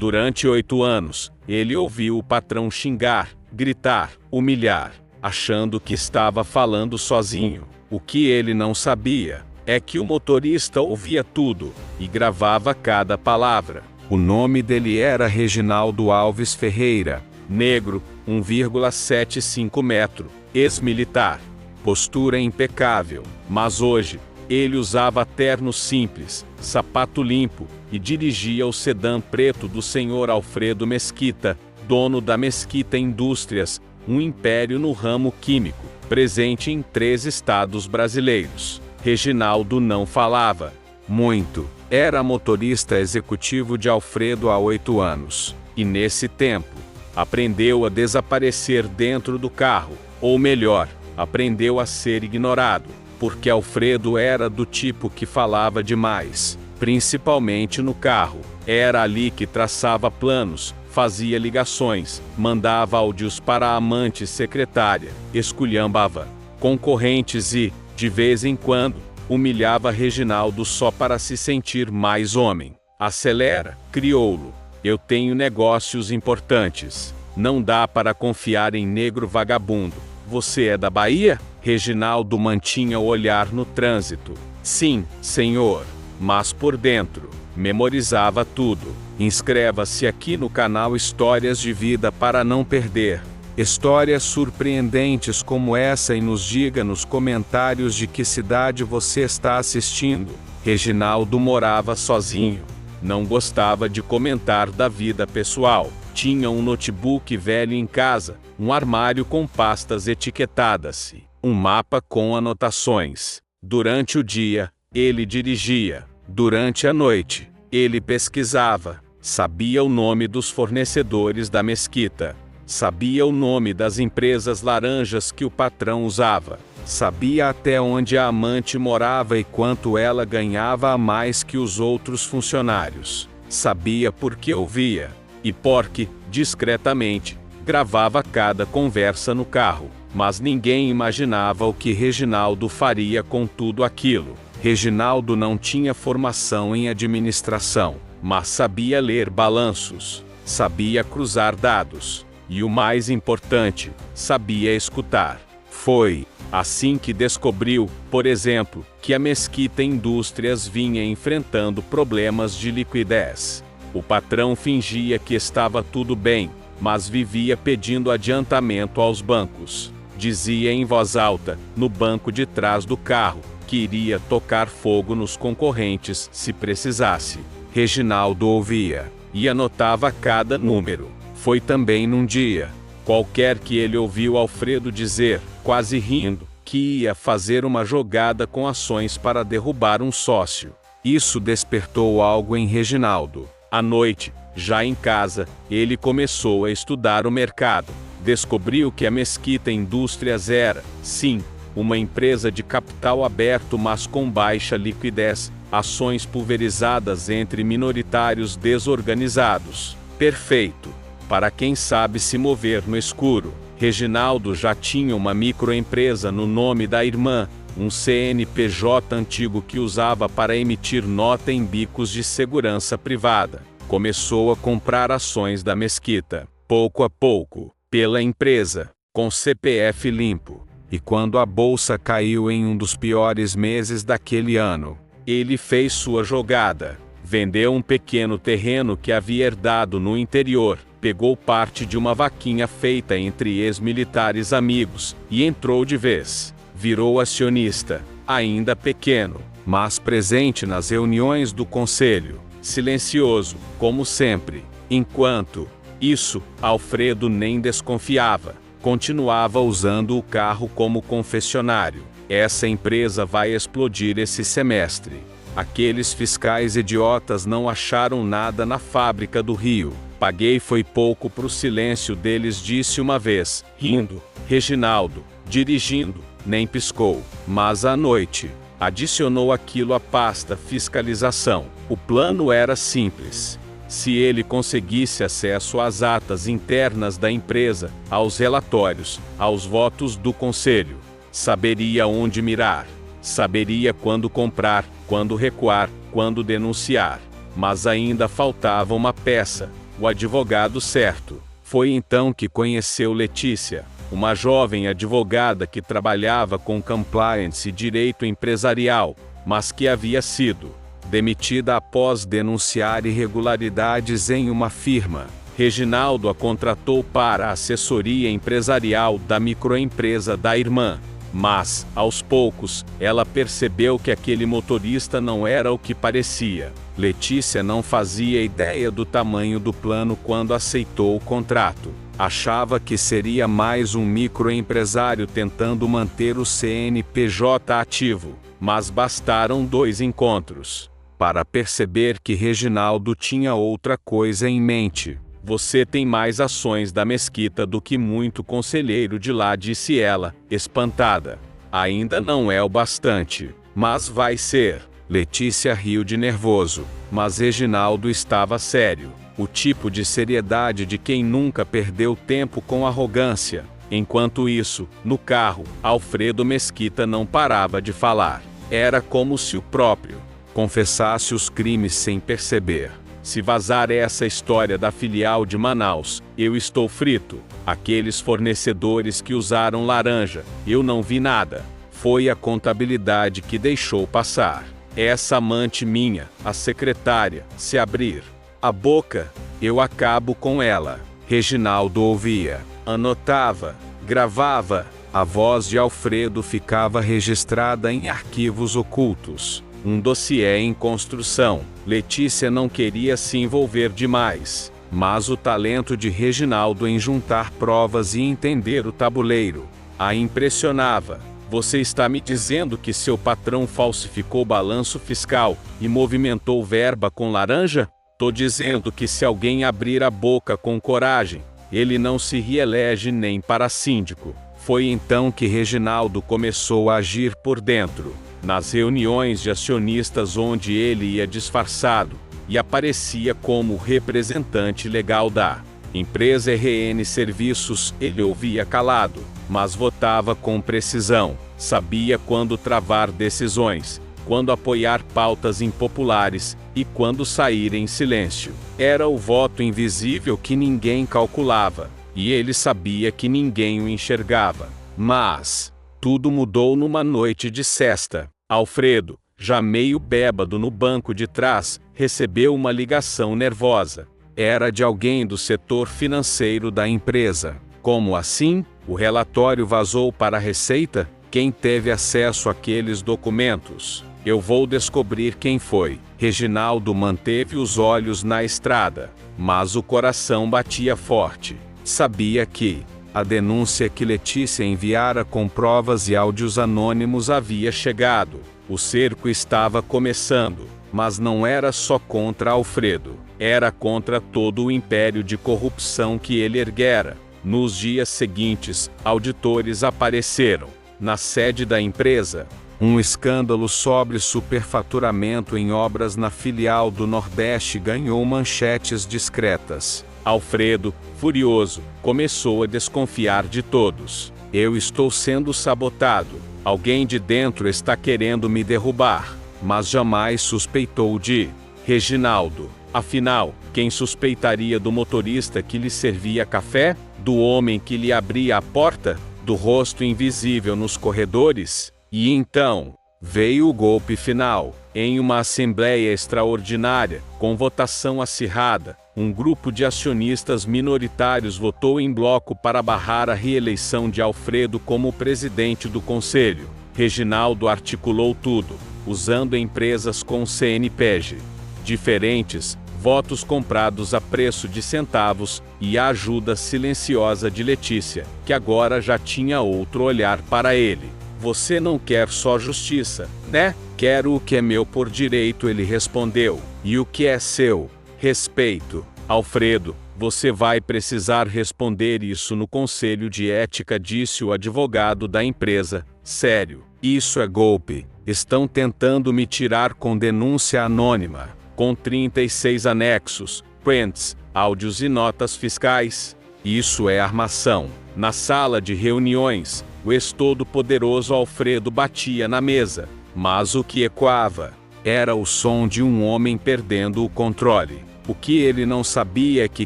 Durante 8 anos, ele ouviu o patrão xingar, gritar, humilhar, achando que estava falando sozinho. O que ele não sabia é que o motorista ouvia tudo e gravava cada palavra. O nome dele era Reginaldo Alves Ferreira, negro, 1,75 metro, ex-militar. Postura impecável, mas hoje, ele usava terno simples, sapato limpo e dirigia o sedã preto do senhor Alfredo Mesquita, dono da Mesquita Indústrias, um império no ramo químico, presente em 3 estados brasileiros. Reginaldo não falava muito. Era motorista executivo de Alfredo há 8 anos, e nesse tempo, aprendeu a desaparecer dentro do carro, ou melhor, aprendeu a ser ignorado, porque Alfredo era do tipo que falava demais, principalmente no carro. Era ali que traçava planos, fazia ligações, mandava áudios para a amante secretária, esculhambava concorrentes e, de vez em quando, humilhava Reginaldo só para se sentir mais homem. Acelera, crioulo. Eu tenho negócios importantes. Não dá para confiar em negro vagabundo. Você é da Bahia? Reginaldo mantinha o olhar no trânsito. Sim, senhor. Mas por dentro, memorizava tudo. Inscreva-se aqui no canal Histórias de Vida para não perder histórias surpreendentes como essa e nos diga nos comentários de que cidade você está assistindo. Reginaldo morava sozinho. Não gostava de comentar da vida pessoal. Tinha um notebook velho em casa, um armário com pastas etiquetadas e um mapa com anotações. Durante o dia, ele dirigia. Durante a noite, ele pesquisava. Sabia o nome dos fornecedores da Mesquita. Sabia o nome das empresas laranjas que o patrão usava. Sabia até onde a amante morava e quanto ela ganhava a mais que os outros funcionários. Sabia porque ouvia. E porque, discretamente, gravava cada conversa no carro. Mas ninguém imaginava o que Reginaldo faria com tudo aquilo. Reginaldo não tinha formação em administração, mas sabia ler balanços, sabia cruzar dados. E o mais importante, sabia escutar. Foi assim que descobriu, por exemplo, que a Mesquita Indústrias vinha enfrentando problemas de liquidez. O patrão fingia que estava tudo bem, mas vivia pedindo adiantamento aos bancos. Dizia em voz alta, no banco de trás do carro, que iria tocar fogo nos concorrentes se precisasse. Reginaldo ouvia e anotava cada número. Foi também num dia qualquer que ele ouviu Alfredo dizer, quase rindo, que ia fazer uma jogada com ações para derrubar um sócio. Isso despertou algo em Reginaldo. À noite, já em casa, ele começou a estudar o mercado. Descobriu que a Mesquita Indústrias era, sim, uma empresa de capital aberto mas com baixa liquidez, ações pulverizadas entre minoritários desorganizados. Perfeito para quem sabe se mover no escuro. Reginaldo já tinha uma microempresa no nome da irmã, um CNPJ antigo que usava para emitir nota em bicos de segurança privada. Começou a comprar ações da Mesquita, pouco a pouco, pela empresa, com CPF limpo. E quando a bolsa caiu em um dos piores meses daquele ano, ele fez sua jogada. Vendeu um pequeno terreno que havia herdado no interior, pegou parte de uma vaquinha feita entre ex-militares amigos e entrou de vez. Virou acionista, ainda pequeno, mas presente nas reuniões do conselho, silencioso, como sempre. Enquanto isso, Alfredo nem desconfiava. Continuava usando o carro como confessionário. Essa empresa vai explodir esse semestre. Aqueles fiscais idiotas não acharam nada na fábrica do Rio. Paguei foi pouco pro silêncio deles, disse uma vez, rindo. Reginaldo, dirigindo, nem piscou. Mas à noite, adicionou aquilo à pasta fiscalização. O plano era simples. Se ele conseguisse acesso às atas internas da empresa, aos relatórios, aos votos do conselho, saberia onde mirar, saberia quando comprar, quando recuar, quando denunciar. Mas ainda faltava uma peça, o advogado certo. Foi então que conheceu Letícia, uma jovem advogada que trabalhava com compliance e direito empresarial, mas que havia sido demitida após denunciar irregularidades em uma firma. Reginaldo a contratou para a assessoria empresarial da microempresa da irmã. Mas, aos poucos, ela percebeu que aquele motorista não era o que parecia. Letícia não fazia ideia do tamanho do plano quando aceitou o contrato. Achava que seria mais um microempresário tentando manter o CNPJ ativo. Mas bastaram 2 encontros para perceber que Reginaldo tinha outra coisa em mente. Você tem mais ações da mesquita do que muito conselheiro de lá, disse ela, espantada. Ainda não é o bastante, mas vai ser. Letícia riu de nervoso, mas Reginaldo estava sério. O tipo de seriedade de quem nunca perdeu tempo com arrogância. Enquanto isso, no carro, Alfredo Mesquita não parava de falar. Era como se o próprio confessasse os crimes sem perceber. Se vazar essa história da filial de Manaus, eu estou frito. Aqueles fornecedores que usaram laranja, eu não vi nada. Foi a contabilidade que deixou passar. Essa amante minha, a secretária, se abrir a boca, eu acabo com ela. Reginaldo ouvia, anotava, gravava. A voz de Alfredo ficava registrada em arquivos ocultos. Um dossiê em construção. Letícia não queria se envolver demais, mas o talento de Reginaldo em juntar provas e entender o tabuleiro a impressionava. Você está me dizendo que seu patrão falsificou balanço fiscal e movimentou verba com laranja? Tô dizendo que se alguém abrir a boca com coragem, ele não se reelege nem para síndico. Foi então que Reginaldo começou a agir por dentro. Nas reuniões de acionistas onde ele ia disfarçado, e aparecia como representante legal da empresa RN Serviços, ele ouvia calado, mas votava com precisão, sabia quando travar decisões, quando apoiar pautas impopulares, e quando sair em silêncio. Era o voto invisível que ninguém calculava, e ele sabia que ninguém o enxergava. Mas tudo mudou numa noite de sexta. Alfredo, já meio bêbado no banco de trás, recebeu uma ligação nervosa. Era de alguém do setor financeiro da empresa. Como assim? O relatório vazou para a Receita? Quem teve acesso àqueles documentos? Eu vou descobrir quem foi. Reginaldo manteve os olhos na estrada, mas o coração batia forte. Sabia que a denúncia que Letícia enviara com provas e áudios anônimos havia chegado. O cerco estava começando, mas não era só contra Alfredo. Era contra todo o império de corrupção que ele erguera. Nos dias seguintes, auditores apareceram na sede da empresa. Um escândalo sobre superfaturamento em obras na filial do Nordeste ganhou manchetes discretas. Alfredo, furioso, começou a desconfiar de todos. Eu estou sendo sabotado. Alguém de dentro está querendo me derrubar. Mas jamais suspeitou de Reginaldo. Afinal, quem suspeitaria do motorista que lhe servia café? Do homem que lhe abria a porta? Do rosto invisível nos corredores? E então veio o golpe final. Em uma assembleia extraordinária, com votação acirrada, um grupo de acionistas minoritários votou em bloco para barrar a reeleição de Alfredo como presidente do conselho. Reginaldo articulou tudo, usando empresas com CNPJ diferentes, votos comprados a preço de centavos e a ajuda silenciosa de Letícia, que agora já tinha outro olhar para ele. Você não quer só justiça, né? Quero o que é meu por direito, ele respondeu. E o que é seu? Respeito. Alfredo, você vai precisar responder isso no conselho de ética, disse o advogado da empresa. Sério, isso é golpe. Estão tentando me tirar com denúncia anônima, com 36 anexos, prints, áudios e notas fiscais. Isso é armação. Na sala de reuniões, o ex-todo-poderoso Alfredo batia na mesa, mas o que ecoava era o som de um homem perdendo o controle. O que ele não sabia é que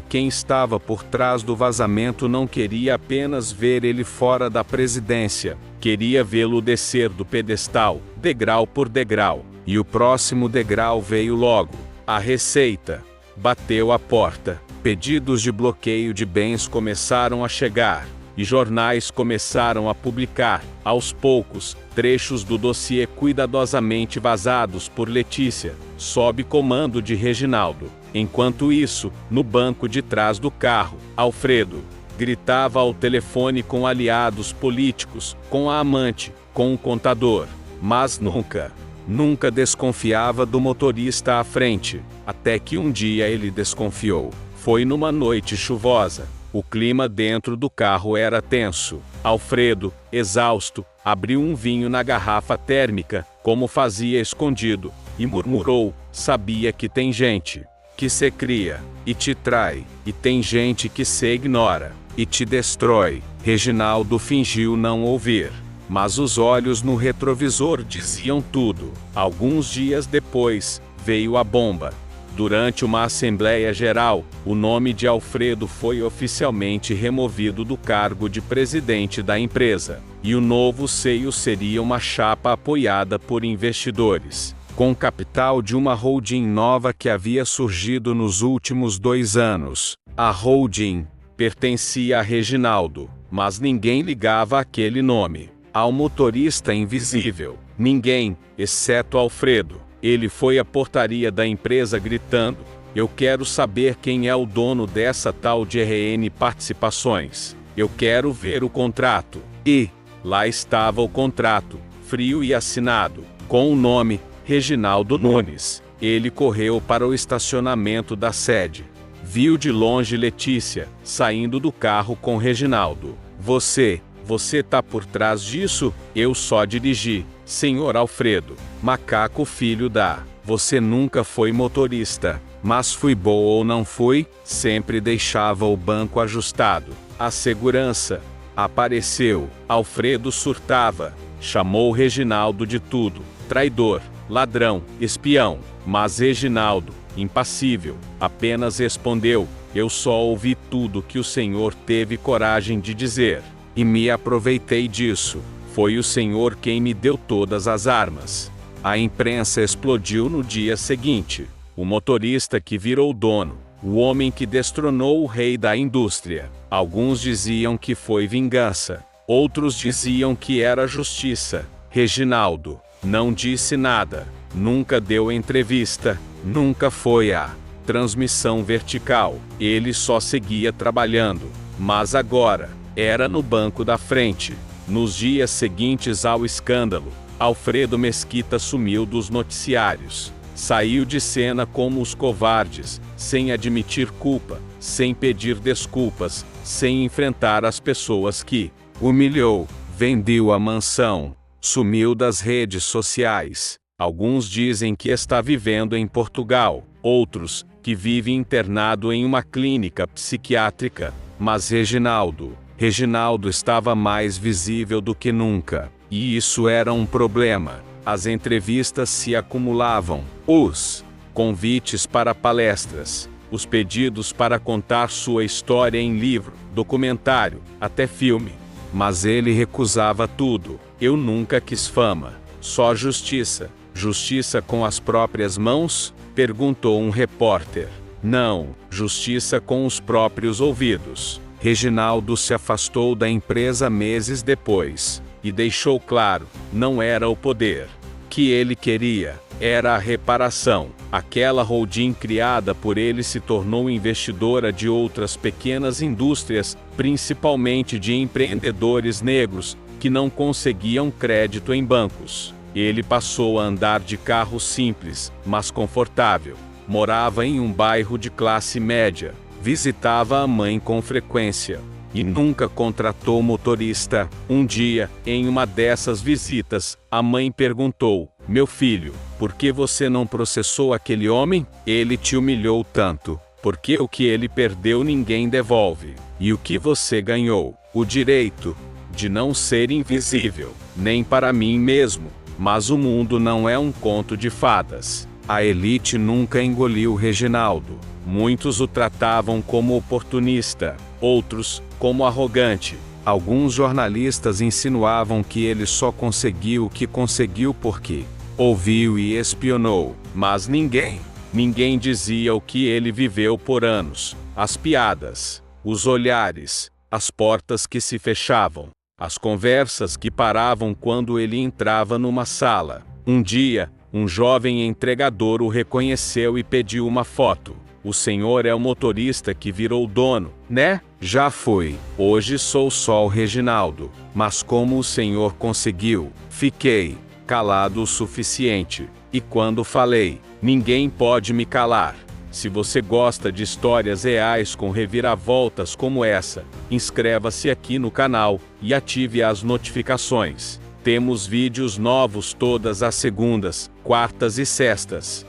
quem estava por trás do vazamento não queria apenas ver ele fora da presidência, queria vê-lo descer do pedestal, degrau por degrau. E o próximo degrau veio logo. A Receita bateu a porta. Pedidos de bloqueio de bens começaram a chegar, e jornais começaram a publicar, aos poucos, trechos do dossiê cuidadosamente vazados por Letícia, sob comando de Reginaldo. Enquanto isso, no banco de trás do carro, Alfredo gritava ao telefone com aliados políticos, com a amante, com o contador, mas nunca desconfiava do motorista à frente, até que um dia ele desconfiou. Foi numa noite chuvosa. O clima dentro do carro era tenso. Alfredo, exausto, abriu um vinho na garrafa térmica, como fazia escondido, e murmurou: "Sabia que tem gente que se cria e te trai, e tem gente que se ignora e te destrói." Reginaldo fingiu não ouvir, mas os olhos no retrovisor diziam tudo. Alguns dias depois, veio a bomba. Durante uma Assembleia Geral, o nome de Alfredo foi oficialmente removido do cargo de presidente da empresa, e o novo CEO seria uma chapa apoiada por investidores, com capital de uma holding nova que havia surgido nos últimos 2 anos. A holding pertencia a Reginaldo, mas ninguém ligava aquele nome ao motorista invisível. Ninguém, exceto Alfredo. Ele foi à portaria da empresa gritando: "Eu quero saber quem é o dono dessa tal de RN Participações. Eu quero ver o contrato." E lá estava o contrato, frio e assinado, com o nome Reginaldo Nunes. Ele correu para o estacionamento da sede. Viu de longe Letícia saindo do carro com Reginaldo. Você tá por trás disso?" "Eu só dirigi, senhor Alfredo." "Macaco filho da... Você nunca foi motorista." "Mas fui boa ou não fui? Sempre deixava o banco ajustado." A segurança apareceu. Alfredo surtava. Chamou Reginaldo de tudo: traidor, ladrão, espião. Mas Reginaldo, impassível, apenas respondeu: "Eu só ouvi tudo que o senhor teve coragem de dizer. E me aproveitei disso. Foi o senhor quem me deu todas as armas." A imprensa explodiu no dia seguinte. O motorista que virou dono, o homem que destronou o rei da indústria. Alguns diziam que foi vingança, outros diziam que era justiça. Reginaldo não disse nada, nunca deu entrevista, nunca foi à transmissão vertical. Ele só seguia trabalhando. Mas agora era no banco da frente. Nos dias seguintes ao escândalo, Alfredo Mesquita sumiu dos noticiários. Saiu de cena como os covardes, sem admitir culpa, sem pedir desculpas, sem enfrentar as pessoas que humilhou. Vendeu a mansão, sumiu das redes sociais. Alguns dizem que está vivendo em Portugal, outros que vive internado em uma clínica psiquiátrica. Mas Reginaldo estava mais visível do que nunca, e isso era um problema. As entrevistas se acumulavam, os convites para palestras, os pedidos para contar sua história em livro, documentário, até filme. Mas ele recusava tudo. "Eu nunca quis fama, só justiça." "Justiça com as próprias mãos?" perguntou um repórter. "Não, justiça com os próprios ouvidos." Reginaldo se afastou da empresa meses depois, e deixou claro: não era o poder que ele queria, era a reparação. Aquela holding criada por ele se tornou investidora de outras pequenas indústrias, principalmente de empreendedores negros, que não conseguiam crédito em bancos. Ele passou a andar de carro simples, mas confortável. Morava em um bairro de classe média. Visitava a mãe com frequência e nunca contratou motorista. Um dia, em uma dessas visitas, a mãe perguntou: "Meu filho, por que você não processou aquele homem? Ele te humilhou tanto. Porque o que ele perdeu ninguém devolve. E o que você ganhou? O direito de não ser invisível, nem para mim mesmo." Mas o mundo não é um conto de fadas. A elite nunca engoliu Reginaldo, Muitos o tratavam como oportunista, outros, como arrogante. Alguns jornalistas insinuavam que ele só conseguiu o que conseguiu porque ouviu e espionou. Mas ninguém dizia o que ele viveu por anos. As piadas, os olhares, as portas que se fechavam, as conversas que paravam quando ele entrava numa sala. Um dia, um jovem entregador o reconheceu e pediu uma foto. O senhor é o motorista que virou dono, né? Já foi. Hoje sou só o Reginaldo. Mas como o senhor conseguiu? Fiquei calado o suficiente. E quando falei, ninguém pode me calar. Se você gosta de histórias reais com reviravoltas como essa, inscreva-se aqui no canal e ative as notificações. Temos vídeos novos todas as segundas, quartas e sextas.